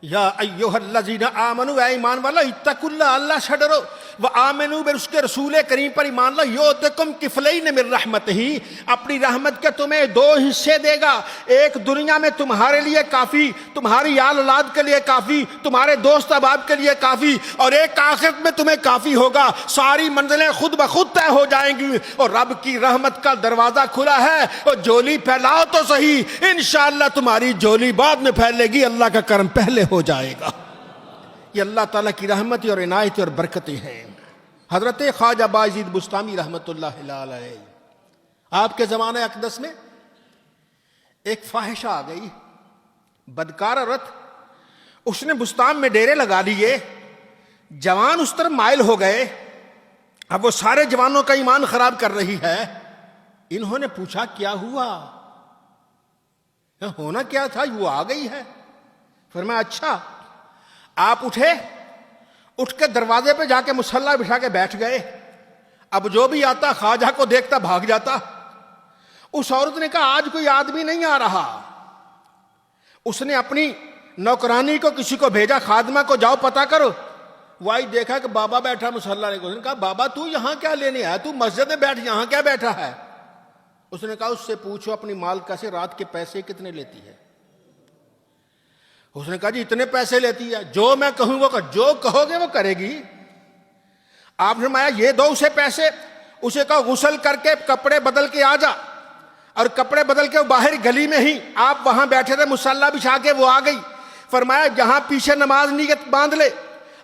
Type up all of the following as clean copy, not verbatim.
یا ایھا الذین آمنوا، اے ایمان والا، اتقوا اللہ، اللہ سے ڈرو، وآمنوا بر، اس کے رسول کریم پر ایمان لا، یؤتکم کفلین من رحمتہ، اپنی رحمت کے تمہیں دو حصے دے گا، ایک دنیا میں تمہارے لیے کافی، تمہاری آل اولاد کے لیے کافی، تمہارے دوست احباب کے لیے کافی، اور ایک آخرت میں تمہیں کافی ہوگا، ساری منزلیں خود بخود طے ہو جائیں گی، اور رب کی رحمت کا دروازہ کھلا ہے، اور جولی پھیلاؤ تو صحیح، انشاءاللہ تمہاری جولی بعد میں پھیلے گی، اللہ کا کرم پہلے ہو جائے گا۔ یہ اللہ تعالیٰ کی رحمتیں اور عنایتیں اور برکتیں ہیں۔ حضرت خواجہ بایزید بستامی رحمۃ اللہ علیہ، آپ کے زمانہ اقدس میں ایک فاحشہ آ گئی، بدکار عورت، اس نے بستان میں ڈیرے لگا لیے، جوان اس طرف مائل ہو گئے، اب وہ سارے جوانوں کا ایمان خراب کر رہی ہے۔ انہوں نے پوچھا کیا ہوا؟ ہونا کیا تھا، وہ آ گئی ہے۔ فرمایا اچھا۔ آپ اٹھے، اٹھ کے دروازے پہ جا کے مصلی بچھا کے بیٹھ گئے، اب جو بھی آتا خواجہ کو دیکھتا بھاگ جاتا۔ اس عورت نے کہا آج کوئی آدمی نہیں آ رہا۔ اس نے اپنی نوکرانی کو کسی کو بھیجا، خادمہ کو، جاؤ پتہ کرو۔ وہ آئی، دیکھا کہ بابا بیٹھا مصلی نے کہا بابا تو یہاں کیا لینے آیا، تو مسجد میں بیٹھ، یہاں کیا بیٹھا ہے؟ اس نے کہا اس سے پوچھو اپنی مالکہ سے رات کے پیسے کتنے لیتی ہے۔ اس نے کہا جی اتنے پیسے لیتی ہے، جو میں کہوں وہ جو کہو گے وہ کرے گی۔ آپ نے فرمایا یہ دو اسے پیسے، اسے کہا غسل کر کے کپڑے بدل کے آ جا، اور کپڑے بدل کے وہ باہر گلی میں ہی، آپ وہاں بیٹھے تھے مصلی بچھا کے، وہ آ گئی۔ فرمایا جہاں پیچھے نماز نیت باندھ لے،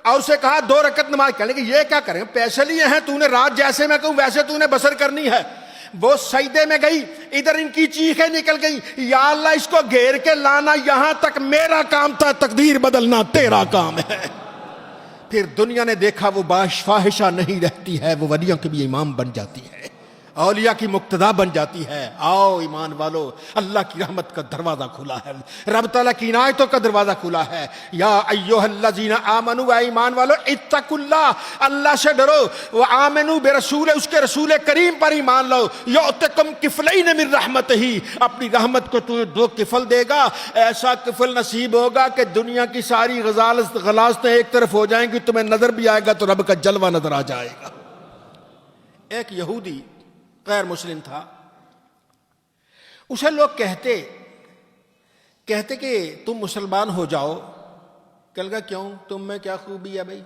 اور اسے کہا 2 رکعت نماز۔ کہنے کہ یہ کیا کریں، پیسے لیے ہیں تو نے، رات جیسے میں کہوں ویسے تو نے بسر کرنی ہے۔ وہ سجدے میں گئی، ادھر ان کی چیخیں نکل گئی، یا اللہ اس کو گھیر کے لانا، یہاں تک میرا کام تھا، تقدیر بدلنا تیرا کام ہے۔ پھر دنیا نے دیکھا وہ فاحشہ نہیں رہتی ہے، وہ ولیوں کے بھی امام بن جاتی ہے، اولیاء کی مقتدا بن جاتی ہے۔ آؤ ایمان والو، اللہ کی رحمت کا دروازہ کھلا ہے، رب تعالیٰ کی عنایتوں کا دروازہ کھلا ہے۔ یا ایھا الذین آمنوا، اے ایمان والو، اتقوا اللہ، اللہ سے ڈرو، وآمنوا برسول، اس کے رسول کریم پر ایمان لاؤ، یؤتکم کفلین من رحمتہ، اپنی رحمت کو تمہیں 2 کفل دے گا، ایسا کفل نصیب ہوگا کہ دنیا کی ساری غلاظتیں ایک طرف ہو جائیں گی، تمہیں نظر بھی آئے گا تو رب کا جلوہ نظر آ جائے گا۔ ایک یہودی غیر مسلم تھا، اسے لوگ کہتے کہ تم مسلمان ہو جاؤ۔ کہنے لگا کیوں، تم میں کیا خوبی ہے بھائی؟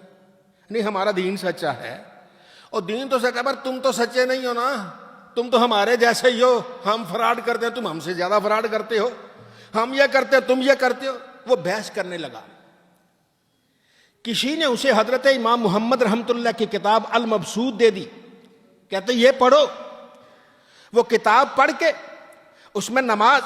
نہیں ہمارا دین سچا ہے۔ اور دین تو سچا، پر تم تو سچے نہیں ہو نا، تم تو ہمارے جیسے ہی ہو، ہم فراڈ کرتے ہیں، تم ہم سے زیادہ فراڈ کرتے ہو، ہم یہ کرتے تم یہ کرتے ہو۔ وہ بحث کرنے لگا۔ کسی نے اسے حضرت امام محمد رحمۃ اللہ کی کتاب المبسوط دے دی، کہتے یہ پڑھو۔ وہ کتاب پڑھ کے اس میں نماز،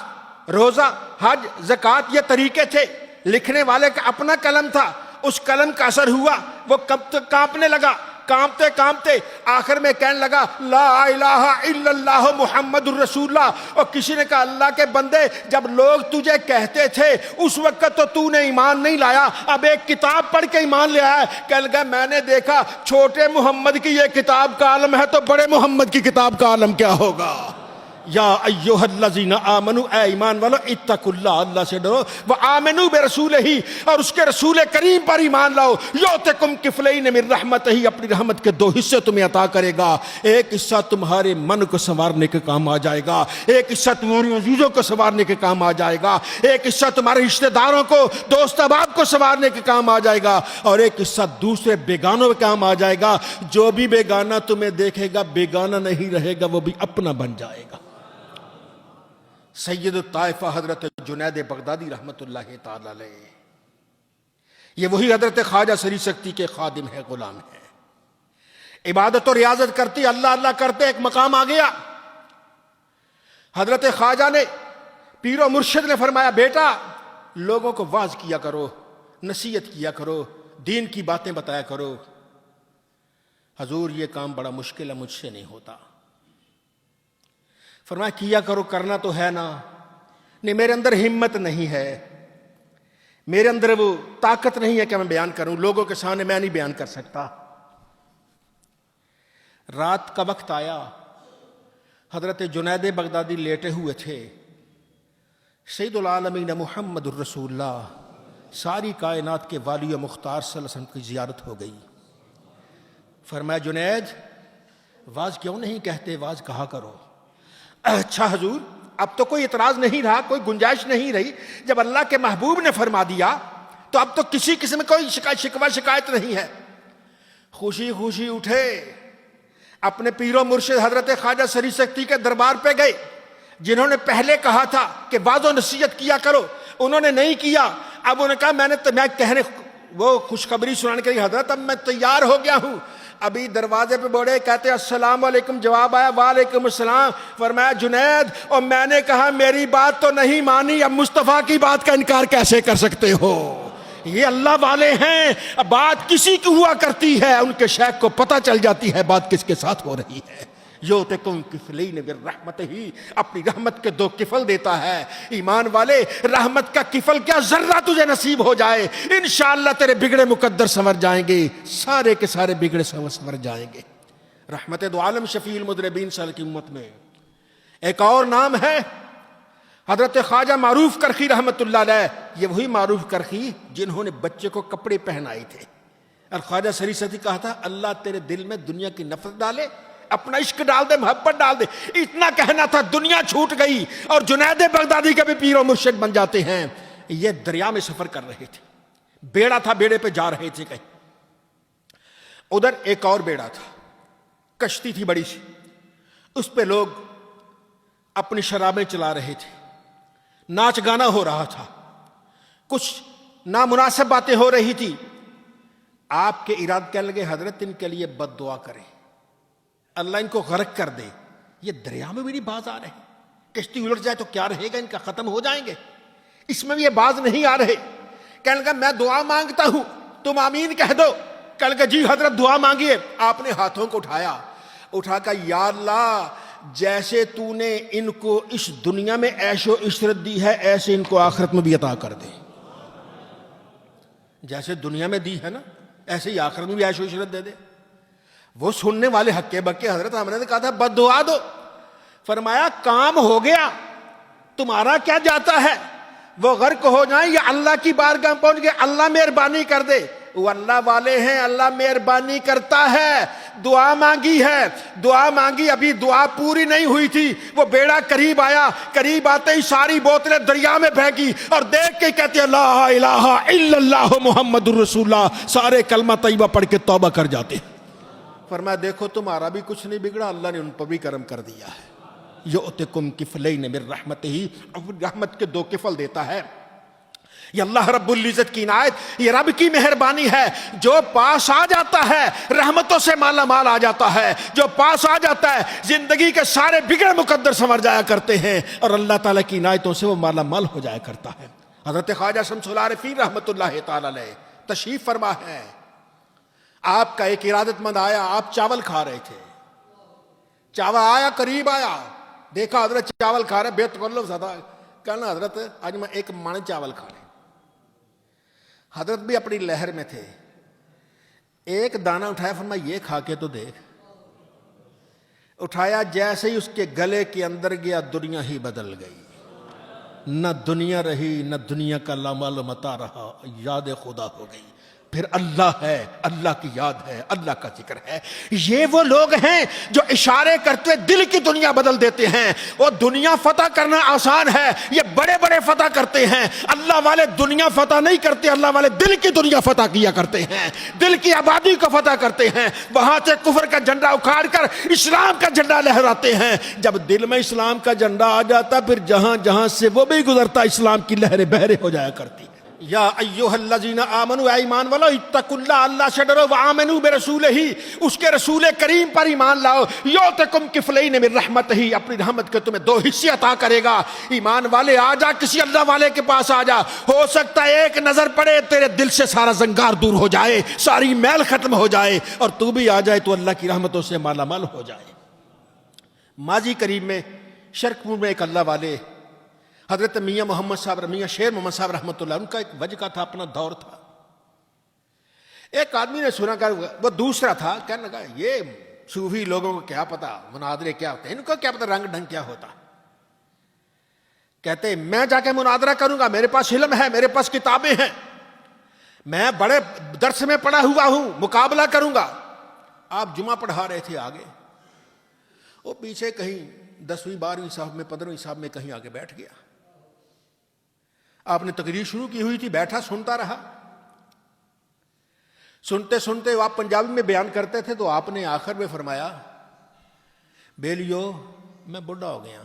روزہ، حج، زکوٰۃ یہ طریقے تھے، لکھنے والے کا اپنا قلم تھا، اس قلم کا اثر ہوا، وہ کب تک کانپنے لگا، کانپتے کانپتے آخر میں کہنے لگا لا الہ الا اللہ محمد الرسول اللہ۔ اور کسی نے کہا اللہ کے بندے، جب لوگ تجھے کہتے تھے اس وقت تو نے ایمان نہیں لایا، اب ایک کتاب پڑھ کے ایمان لے آیا۔ کہنے لگا میں نے دیکھا چھوٹے محمد کی یہ کتاب کا عالم ہے تو بڑے محمد کی کتاب کا عالم کیا ہوگا۔ یا ایھا الذین آمنوا، اے ایمان والو، اتقوا اللہ، اللہ سے ڈرو، وآمنوا برسولہ، اور اس کے رسول کریم پر ایمان لاؤ، یؤتکم کفلین من رحمتہ، اپنی رحمت کے 2 حصے تمہیں عطا کرے گا، ایک حصہ تمہارے من کو سنوارنے کے کام آ جائے گا، ایک حصہ تمہاری عزیزوں کو سنوارنے کے کام آ جائے گا، ایک حصہ تمہارے رشتہ داروں کو، دوست احباب کو سنوارنے کے کام آ جائے گا، اور ایک حصہ دوسرے بیگانوں کے کام آ جائے گا۔ جو بھی بیگانہ تمہیں دیکھے گا بیگانہ نہیں رہے گا، وہ بھی اپنا بن جائے گا۔ سید الطائفہ حضرت جنید بغدادی رحمۃ اللہ تعالی علیہ، یہ وہی حضرت خواجہ سری سکتی کے خادم ہے، غلام ہے، عبادت و ریاضت کرتی، اللہ اللہ کرتے، ایک مقام آ گیا۔ حضرت خواجہ نے، پیر و مرشد نے فرمایا بیٹا لوگوں کو واعظ کیا کرو، نصیحت کیا کرو، دین کی باتیں بتایا کرو۔ حضور یہ کام بڑا مشکل ہے، مجھ سے نہیں ہوتا۔ فرمایا کیا کرو، کرنا تو ہے نا۔ نہیں میرے اندر ہمت نہیں ہے، میرے اندر وہ طاقت نہیں ہے کہ میں بیان کروں، لوگوں کے سامنے میں نہیں بیان کر سکتا۔ رات کا وقت آیا، حضرت جنید بغدادی لیٹے ہوئے تھے، سید العالمین محمد الرسول اللہ ساری کائنات کے والی و مختار صلی اللہ علیہ وسلم کی زیارت ہو گئی. فرمایا جنید واز کیوں نہیں کہتے، واز کہا کرو. اچھا حضور اب تو کوئی اعتراض نہیں رہا، کوئی گنجائش نہیں رہی. جب اللہ کے محبوب نے فرما دیا تو اب تو کسی قسم کوئی شکایت نہیں ہے. خوشی خوشی اٹھے، اپنے پیر و مرشد حضرت خواجہ سری سکتی کے دربار پہ گئے، جنہوں نے پہلے کہا تھا کہ واز و نصیحت کیا کرو، انہوں نے نہیں کیا. اب انہوں نے کہا میں کہنے وہ خوشخبری سنانے کے لیے حضرت اب میں تیار ہو گیا ہوں. ابھی دروازے پہ بڑے کہتے السلام علیکم، جواب آیا وعلیکم السلام. فرمایا جنید اور میں نے کہا میری بات تو نہیں مانی، اب مصطفیٰ کی بات کا انکار کیسے کر سکتے ہو؟ یہ اللہ والے ہیں، اب بات کسی کی ہوا کرتی ہے ان کے شیخ کو پتہ چل جاتی ہے بات کس کے ساتھ ہو رہی ہے. یؤتکم کفلین من رحمتہ، اپنی رحمت کے 2 کفل دیتا ہے. ایمان والے رحمت کا کفل کیا ذرہ تجھے نصیب ہو جائے، انشاءاللہ تیرے بگڑے مقدر سنور جائیں گے، سارے کے سارے بگڑے سنور جائیں گے. رحمت دو عالم شفیع المذنبین صلی اللہ کی امت میں ایک اور نام ہے حضرت خواجہ معروف کرخی رحمت اللہ علیہ. یہ وہی معروف کرخی جنہوں نے بچے کو کپڑے پہنائے تھے. اور خواجہ سری ستی کہا تھا اللہ تیرے دل میں دنیا کی نفرت ڈالے، اپنا عشق ڈال دے، محبت ڈال دے. اتنا کہنا تھا دنیا چھوٹ گئی اور جنید بغدادی کے بھی پیر و مرشد بن جاتے ہیں. یہ دریا میں سفر کر رہے تھے، بیڑا تھا، بیڑے پہ جا رہے تھے کہیں. ادھر ایک اور بیڑا تھا، کشتی تھی بڑی سی، اس پہ لوگ اپنی شرابیں چلا رہے تھے، ناچ گانا ہو رہا تھا، کچھ نامناسب باتیں ہو رہی تھی. آپ کے اراد کہنے لگے حضرت ان کے لیے بد دعا کریں، اللہ ان کو غرق کر دے. یہ دریا میں بھی نہیں باز آ رہے، کشتی الٹ جائے تو کیا رہے گا، ان کا ختم ہو جائیں گے. اس میں بھی یہ باز نہیں آ رہے. کہنے لگا میں دعا مانگتا ہوں تم آمین کہہ دو. کہنے لگا جی حضرت دعا مانگیے. آپ نے ہاتھوں کو اٹھا کر یا اللہ جیسے تو نے ان کو اس دنیا میں عیش و عشرت دی ہے ایسے ان کو آخرت میں بھی عطا کر دے. جیسے دنیا میں دی ہے نا ایسے ہی آخرت میں بھی عیش و عشرت دے دے. وہ سننے والے ہکے بکے حضرت ہم نے کہا تھا بد دعا دو. فرمایا کام ہو گیا، تمہارا کیا جاتا ہے، وہ غرق ہو جائیں یا اللہ کی بارگاہ پہنچ گئے اللہ مہربانی کر دے. وہ اللہ والے ہیں، اللہ مہربانی کرتا ہے. دعا مانگی ہے، دعا مانگی، ابھی دعا پوری نہیں ہوئی تھی. وہ بیڑا قریب آیا، قریب آتے ہی ساری بوتلیں دریا میں پھینکی اور دیکھ کے کہتے لا الہ الا اللہ محمد الرسول اللہ. سارے کلمہ طیبہ پڑھ کے توبہ کر جاتے. فرمایا دیکھو تمہارا بھی کچھ نہیں بگڑا، اللہ نے ان پر بھی کرم کر دیا ہے. یؤتکم کفلین من رحمتہ، رحمت کے 2 کفل دیتا ہے. یہ اللہ رب العزت کی عنایت، یہ رب کی مہربانی ہے. جو پاس آ جاتا ہے رحمتوں سے مالا مال آ جاتا ہے، جو پاس آ جاتا ہے زندگی کے سارے بگڑے مقدر سنور جایا کرتے ہیں اور اللہ تعالیٰ کی عنایتوں سے وہ مالا مال ہو جایا کرتا ہے. حضرت خواجہ شمس العارفین رحمت اللہ تعالی علیہ تشریف فرما ہے. آپ کا ایک ارادت مند آیا، آپ چاول کھا رہے تھے، چاول آیا قریب آیا، دیکھا حضرت چاول کھا رہے، بے تکلف زیادہ. کہنا حضرت آج میں ایک مانے چاول کھا رہے. حضرت بھی اپنی لہر میں تھے، ایک دانہ اٹھایا، فرمایا یہ کھا کے تو دیکھ. اٹھایا، جیسے ہی اس کے گلے کے اندر گیا دنیا ہی بدل گئی. نہ دنیا رہی، نہ دنیا کا لامال و متاع رہا، یاد خدا ہو گئی. پھر اللہ ہے، اللہ کی یاد ہے، اللہ کا ذکر ہے. یہ وہ لوگ ہیں جو اشارے کرتے دل کی دنیا بدل دیتے ہیں. وہ دنیا فتح کرنا آسان ہے، یہ بڑے بڑے فتح کرتے ہیں. اللہ والے دنیا فتح نہیں کرتے، اللہ والے دل کی دنیا فتح کیا کرتے ہیں، دل کی آبادی کو فتح کرتے ہیں. وہاں سے کفر کا جھنڈا اکھاڑ کر اسلام کا جھنڈا لہراتے ہیں. جب دل میں اسلام کا جھنڈا آ جاتا پھر جہاں جہاں سے وہ بھی گزرتا اسلام کی لہریں بہرے ہو جایا کرتی. یا ایھا الذین آمنوا، اے ایمان والو، اتقوا اللہ، اللہ سے ڈرو، وآمنوا برسولہ، اس کے رسول کریم پر ایمان لاؤ. یؤتکم کفلین من رحمتہ، اپنی رحمت کے تمہیں 2 حصے عطا کرے گا. ایمان والے آ جا، کسی اللہ والے کے پاس آ جا. ہو سکتا ہے ایک نظر پڑے تیرے دل سے سارا زنگار دور ہو جائے، ساری میل ختم ہو جائے اور تو بھی آ جائے تو اللہ کی رحمتوں سے مالا مال ہو جائے. ماضی قریب میں شرق پور میں ایک اللہ والے حضرت میاں محمد صاحب، میاں شیر محمد صاحب رحمۃ اللہ، ان کا ایک وجہ تھا، اپنا دور تھا. ایک آدمی نے سنا کہ وہ دوسرا تھا، کہنے لگا یہ صوفی لوگوں کو کیا پتا مناظرے کیا ہوتے ہیں، ان کو کیا پتا رنگ ڈھنگ کیا ہوتا. کہتے میں جا کے مناظرہ کروں گا، میرے پاس علم ہے، میرے پاس کتابیں ہیں. میں بڑے درس میں پڑا ہوا ہوں، مقابلہ کروں گا. آپ جمعہ پڑھا رہے تھے آگے، وہ پیچھے کہیں 10ویں 12ویں صاحب میں 15ویں صاحب میں کہیں آگے بیٹھ گیا. آپ نے تقریر شروع کی ہوئی تھی، بیٹھا سنتا رہا. سنتے سنتے آپ پنجابی میں بیان کرتے تھے تو آپ نے آخر میں فرمایا بیلیو میں بڑھا ہو گیا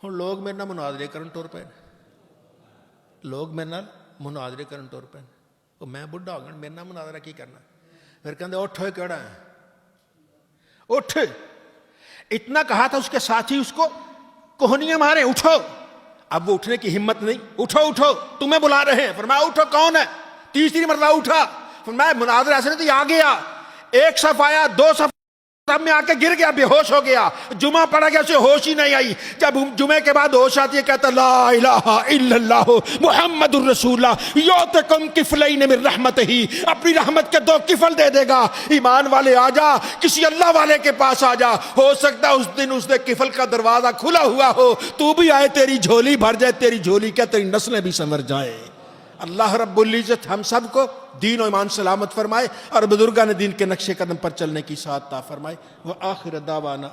ہوں، لوگ میرے نال مناظرے کرن ٹر پے، لوگ میرے نال مناظرے کرن ٹر پے، تو میں بڑھا ہو گیا میرے نال مناظرہ کی کرنا. پھر کہتے اٹھ ہوئے کیڑا ہے، اٹھ. اتنا کہا تھا اس کے ساتھی اس کو کوہنیاں مارے، اٹھو. اب وہ اٹھنے کی ہمت نہیں، اٹھو اٹھو تمہیں بلا رہے ہیں. فرمایا اٹھو، کون ہے؟ تیسری مرتبہ اٹھا. فرمایا مناظرہ ایسے نہیں تو آ گیا، ایک صف آیا، 2 صف میں آ کے گر گیا، بے ہوش ہو گیا. جمعہ پڑا گیا، اسے ہوش ہی نہیں آئی. جب جمعے کے بعد ہوش آتی ہے کہتا لا الہ الا اللہ محمد الرسول اللہ یعطیکم کفلین من رحمتہ، اپنی رحمت کے 2 کفل دے دے گا. ایمان والے آ جا، کسی اللہ والے کے پاس آ جا، ہو سکتا اس دن اس نے کفل کا دروازہ کھلا ہوا ہو، تو بھی آئے، تیری جھولی بھر جائے. تیری جھولی کیا، تیری نسلیں بھی سنور جائیں. اللہ رب العزت ہم سب کو دین و ایمان سلامت فرمائے اور بزرگان دین کے نقش قدم پر چلنے کی سعادت عطا فرمائے. وآخر دعوانا